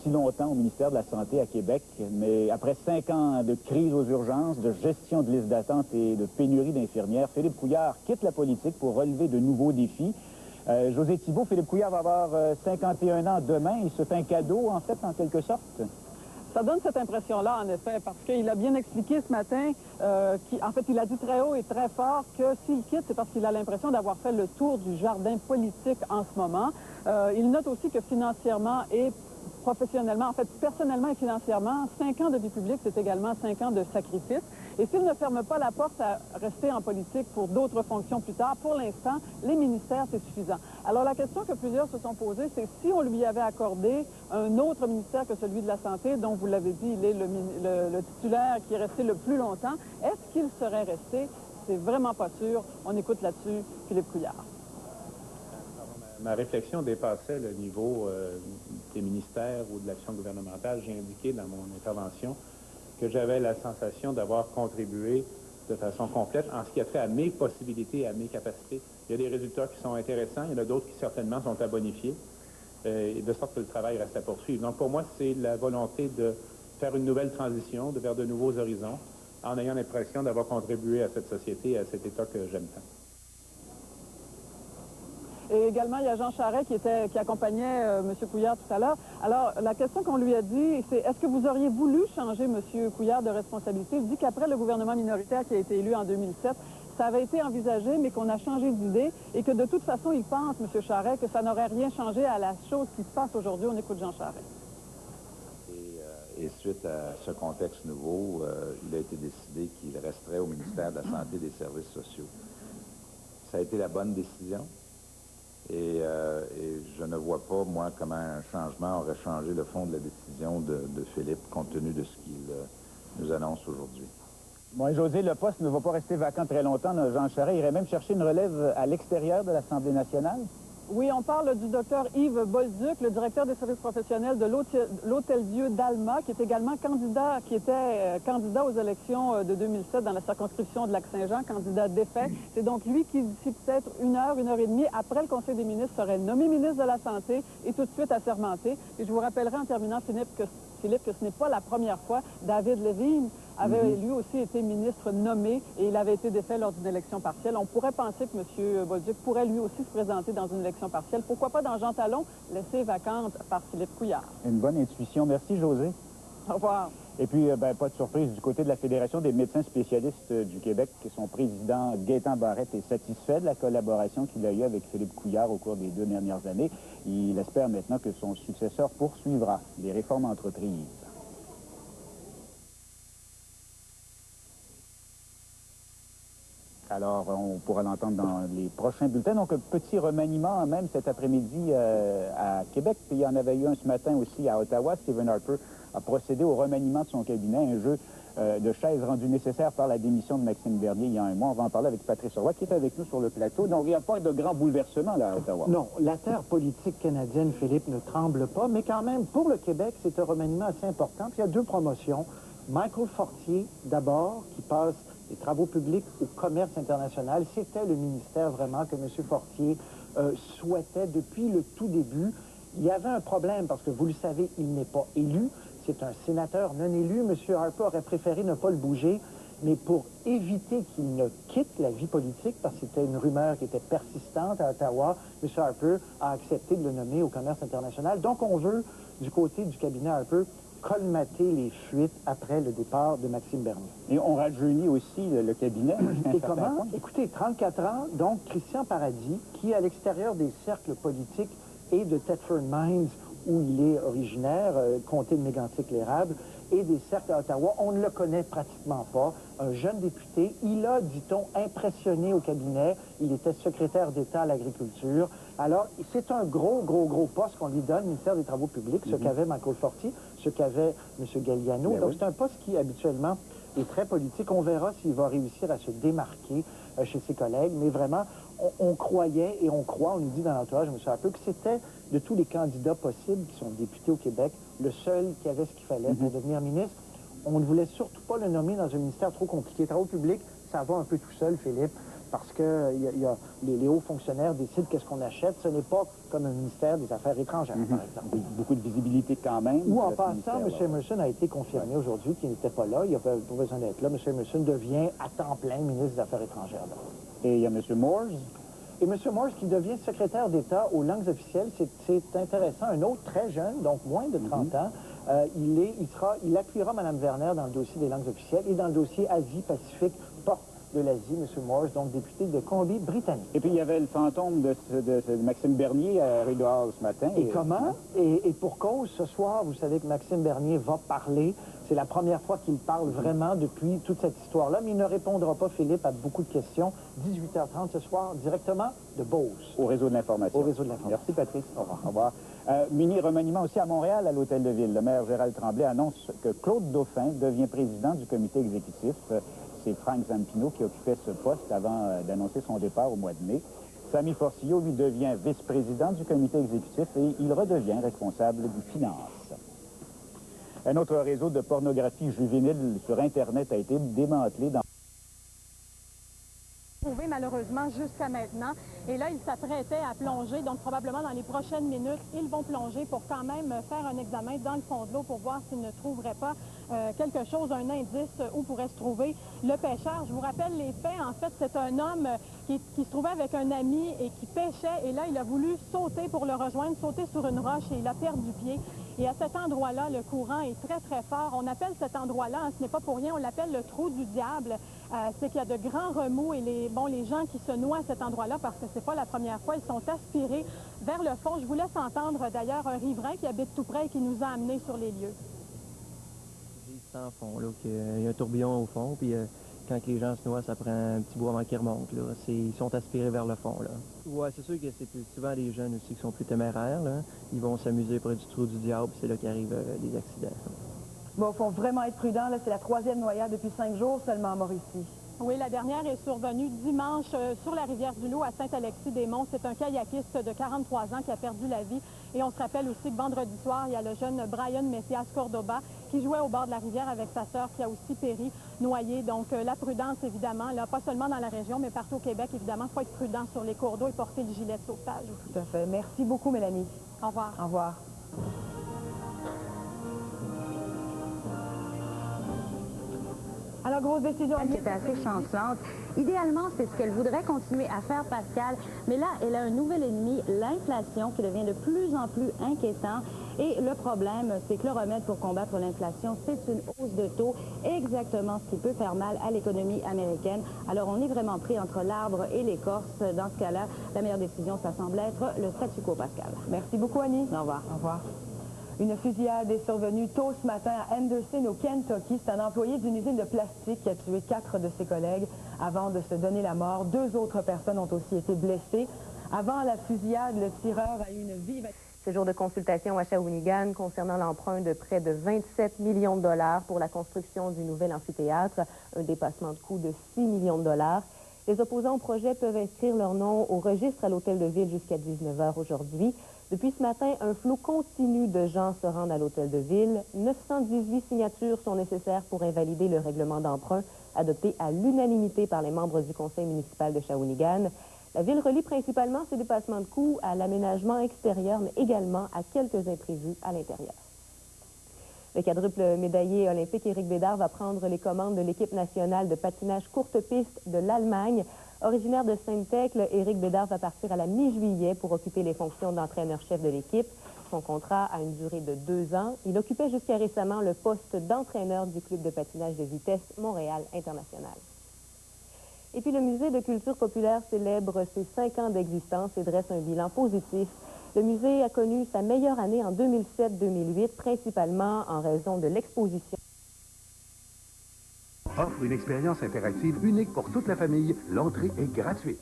si longtemps au ministère de la Santé à Québec, mais après 5 ans de crise aux urgences, de gestion de liste d'attente et de pénurie d'infirmières, Philippe Couillard quitte la politique pour relever de nouveaux défis. José Thibault, Philippe Couillard va avoir 51 ans demain. Il se fait un cadeau, en fait, en quelque sorte. Ça donne cette impression-là, en effet, parce qu'il a bien expliqué ce matin, en fait, il a dit très haut et très fort que s'il quitte, c'est parce qu'il a l'impression d'avoir fait le tour du jardin politique en ce moment. Il note aussi que financièrement et professionnellement, en fait, personnellement et financièrement, 5 ans de vie publique, c'est également 5 ans de sacrifice. Et s'il ne ferme pas la porte à rester en politique pour d'autres fonctions plus tard, pour l'instant, les ministères, c'est suffisant. Alors, la question que plusieurs se sont posées, c'est si on lui avait accordé un autre ministère que celui de la Santé, dont vous l'avez dit, il est le titulaire qui est resté le plus longtemps, est-ce qu'il serait resté? C'est vraiment pas sûr. On écoute là-dessus Philippe Couillard. Ma réflexion dépassait le niveau des ministères ou de l'action gouvernementale. J'ai indiqué dans mon intervention que j'avais la sensation d'avoir contribué de façon complète en ce qui a trait à mes possibilités et à mes capacités. Il y a des résultats qui sont intéressants, il y en a d'autres qui certainement sont à bonifier, de sorte que le travail reste à poursuivre. Donc pour moi, c'est la volonté de faire une nouvelle transition, vers de nouveaux horizons, en ayant l'impression d'avoir contribué à cette société et à cet État que j'aime tant. Et également, il y a Jean Charest qui accompagnait M. Couillard tout à l'heure. Alors, la question qu'on lui a dit, c'est est-ce que vous auriez voulu changer M. Couillard de responsabilité? Il dit qu'après le gouvernement minoritaire qui a été élu en 2007, ça avait été envisagé, mais qu'on a changé d'idée et que de toute façon, il pense, M. Charest, que ça n'aurait rien changé à la chose qui se passe aujourd'hui. On écoute Jean Charest. Et suite à ce contexte nouveau, il a été décidé qu'il resterait au ministère de la Santé et des Services sociaux. Ça a été la bonne décision. Et je ne vois pas, moi, comment un changement aurait changé le fond de la décision de Philippe, compte tenu de ce qu'il nous annonce aujourd'hui. Bon, José, le poste ne va pas rester vacant très longtemps. Jean Charest irait même chercher une relève à l'extérieur de l'Assemblée nationale? Oui, on parle du docteur Yves Bolduc, le directeur des services professionnels de l'Hôtel-Dieu d'Alma, qui est également candidat, candidat aux élections de 2007 dans la circonscription de Lac-Saint-Jean, candidat défait. C'est donc lui qui, d'ici peut-être une heure et demie, après le Conseil des ministres, serait nommé ministre de la Santé et tout de suite assermenté. Et je vous rappellerai en terminant, Philippe, que ce n'est pas la première fois. David Levine avait lui aussi été ministre nommé et il avait été défait lors d'une élection partielle. On pourrait penser que M. Bolduc pourrait lui aussi se présenter dans une élection partielle. Pourquoi pas dans Jean Talon, laissée vacante par Philippe Couillard. Une bonne intuition. Merci, José. Au revoir. Et puis, pas de surprise, du côté de la Fédération des médecins spécialistes du Québec, son président Gaétan Barrette est satisfait de la collaboration qu'il a eue avec Philippe Couillard au cours des 2 dernières années. Il espère maintenant que son successeur poursuivra les réformes entreprises. Alors, on pourra l'entendre dans les prochains bulletins. Donc, un petit remaniement même cet après-midi à Québec. Puis, il y en avait eu un ce matin aussi à Ottawa. Stephen Harper a procédé au remaniement de son cabinet, un jeu de chaises rendu nécessaire par la démission de Maxime Bernier il y a un mois. On va en parler avec Patrice Roy, qui est avec nous sur le plateau. Donc, il n'y a pas de grand bouleversement là à Ottawa. Non, la terre politique canadienne, Philippe, ne tremble pas. Mais quand même, pour le Québec, c'est un remaniement assez important. Puis, il y a 2 promotions. Michael Fortier, d'abord, qui passe des travaux publics au commerce international. C'était le ministère vraiment que M. Fortier souhaitait depuis le tout début. Il y avait un problème parce que, vous le savez, il n'est pas élu. C'est un sénateur non élu. M. Harper aurait préféré ne pas le bouger. Mais pour éviter qu'il ne quitte la vie politique, parce que c'était une rumeur qui était persistante à Ottawa, M. Harper a accepté de le nommer au commerce international. Donc, on veut, du côté du cabinet Harper, colmater les fuites après le départ de Maxime Bernier. Et on rajeunit aussi le cabinet. Et comment? Écoutez, 34 ans, donc Christian Paradis, qui, à l'extérieur des cercles politiques et de Thetford Mines, où il est originaire, comté de Mégantic-l'Érable, et des cercles à Ottawa, on ne le connaît pratiquement pas. Un jeune député, il a, dit-on, impressionné au cabinet. Il était secrétaire d'État à l'agriculture. Alors, c'est un gros poste qu'on lui donne, ministère des Travaux publics, ce qu'avait Michael Fortier, ce qu'avait M. Galliano. Donc, c'est un poste qui, habituellement, est très politique. On verra s'il va réussir à se démarquer chez ses collègues. Mais vraiment, on croyait et on croit, on nous dit dans l'entourage, M. Harper, que c'était, de tous les candidats possibles qui sont députés au Québec, le seul qui avait ce qu'il fallait pour devenir ministre. On ne voulait surtout pas le nommer dans un ministère trop compliqué. Travaux publics, ça va un peu tout seul, Philippe. parce que les hauts fonctionnaires décident qu'est-ce qu'on achète. Ce n'est pas comme un ministère des Affaires étrangères, par exemple. Oui, beaucoup de visibilité quand même. Ou en passant, M. Emerson a été confirmé aujourd'hui qu'il n'était pas là. Il n'a pas besoin d'être là. M. Emerson devient à temps plein ministre des Affaires étrangères. Et il y a M. Moores. Et M. Moores qui devient secrétaire d'État aux langues officielles, c'est intéressant. Un autre très jeune, donc moins de 30 ans, il appuiera Mme Werner dans le dossier des langues officielles et dans le dossier Asie-Pacifique, porte de l'Asie, M. Moores, donc député de Colombie-Britannique. Et puis il y avait le fantôme de Maxime Bernier à Rue de Hall ce matin. Et comment? Et pour cause, ce soir, vous savez que Maxime Bernier va parler. C'est la première fois qu'il parle vraiment depuis toute cette histoire-là, mais il ne répondra pas, Philippe, à beaucoup de questions. 18h30 ce soir, directement de Beauce. Au réseau de l'information. Au réseau de l'information. Merci, Patrice. Au revoir. Au revoir. Mini-remaniement aussi à Montréal, à l'Hôtel de Ville. Le maire Gérald Tremblay annonce que Claude Dauphin devient président du comité exécutif. C'est Frank Zampino qui occupait ce poste avant d'annoncer son départ au mois de mai. Samy Forcillo, lui, devient vice-président du comité exécutif et il redevient responsable des finances. Un autre réseau de pornographie juvénile sur Internet a été démantelé dans... Malheureusement jusqu'à maintenant. Et là, ils s'apprêtaient à plonger, donc probablement dans les prochaines minutes, ils vont plonger pour quand même faire un examen dans le fond de l'eau pour voir s'ils ne trouveraient pas quelque chose, un indice où pourrait se trouver le pêcheur. Je vous rappelle les faits. En fait, c'est un homme qui se trouvait avec un ami et qui pêchait. Et là, il a voulu sauter pour le rejoindre, sauter sur une roche et il a perdu pied. Et à cet endroit-là, le courant est très, très fort. On appelle cet endroit-là, ce n'est pas pour rien, on l'appelle le trou du diable. C'est qu'il y a de grands remous et les gens qui se noient à cet endroit-là, parce que c'est pas la première fois, ils sont aspirés vers le fond. Je vous laisse entendre d'ailleurs un riverain qui habite tout près et qui nous a amenés sur les lieux. Sans fond, là, qu'il y a un tourbillon au fond, puis quand les gens se noient, ça prend un petit bout avant qu'ils remontent, là. Ils sont aspirés vers le fond, là. Ouais, c'est sûr que c'est souvent des jeunes aussi qui sont plus téméraires, là. Ils vont s'amuser près du trou du diable, c'est là qu'arrivent des accidents. Bon, il faut vraiment être prudent, là. C'est la 3e noyade depuis 5 jours seulement à Mauricie. Oui, la dernière est survenue dimanche sur la rivière du Loup à Saint-Alexis-des-Monts. C'est un kayakiste de 43 ans qui a perdu la vie. Et on se rappelle aussi que vendredi soir, il y a le jeune Brian Messias Cordoba qui jouait au bord de la rivière avec sa sœur qui a aussi péri, noyée. Donc la prudence, évidemment, là, pas seulement dans la région, mais partout au Québec, évidemment, il faut être prudent sur les cours d'eau et porter le gilet de sauvetage aussi. Tout à fait. Merci beaucoup, Mélanie. Au revoir. Au revoir. Alors, grosse décision. Elle était assez chancelante. Idéalement, c'est ce qu'elle voudrait continuer à faire, Pascal. Mais là, elle a un nouvel ennemi, l'inflation, qui devient de plus en plus inquiétant. Et le problème, c'est que le remède pour combattre l'inflation, c'est une hausse de taux, exactement ce qui peut faire mal à l'économie américaine. Alors, on est vraiment pris entre l'arbre et l'écorce. Dans ce cas-là, la meilleure décision, ça semble être le statu quo, Pascal. Merci beaucoup, Annie. Au revoir. Au revoir. Une fusillade est survenue tôt ce matin à Henderson, au Kentucky. C'est un employé d'une usine de plastique qui a tué 4 de ses collègues avant de se donner la mort. 2 autres personnes ont aussi été blessées. Avant la fusillade, le tireur a eu une vive... Ce jour de consultation à Shawinigan concernant l'emprunt de près de 27 millions de dollars pour la construction du nouvel amphithéâtre, un dépassement de coût de 6 millions de dollars. Les opposants au projet peuvent inscrire leur nom au registre à l'Hôtel de Ville jusqu'à 19h aujourd'hui. Depuis ce matin, un flot continu de gens se rendent à l'Hôtel de Ville. 918 signatures sont nécessaires pour invalider le règlement d'emprunt adopté à l'unanimité par les membres du conseil municipal de Shawinigan. La Ville relie principalement ses dépassements de coûts à l'aménagement extérieur, mais également à quelques imprévus à l'intérieur. Le quadruple médaillé olympique Éric Bédard va prendre les commandes de l'équipe nationale de patinage courte piste de l'Allemagne. Originaire de Sainte-Thècle, Éric Bédard va partir à la mi-juillet pour occuper les fonctions d'entraîneur-chef de l'équipe. Son contrat a une durée de 2 ans. Il occupait jusqu'à récemment le poste d'entraîneur du club de patinage de vitesse Montréal International. Et puis le Musée de culture populaire célèbre ses 5 ans d'existence et dresse un bilan positif. Le musée a connu sa meilleure année en 2007-2008, principalement en raison de l'exposition. Offre une expérience interactive unique pour toute la famille. L'entrée est gratuite.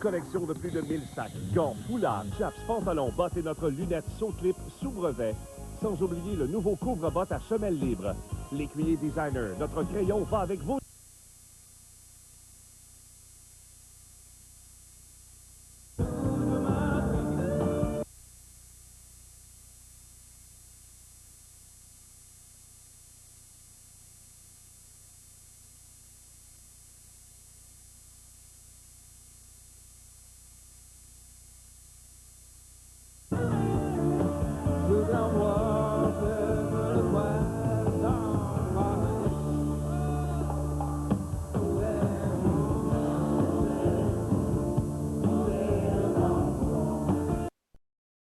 Collection de plus de 1000 sacs, gants, foulards, chaps, pantalons, bottes et notre lunette saut-clip sous brevet. Sans oublier le nouveau couvre-bottes à semelle libre. L'écuyer designer, notre crayon va avec vos...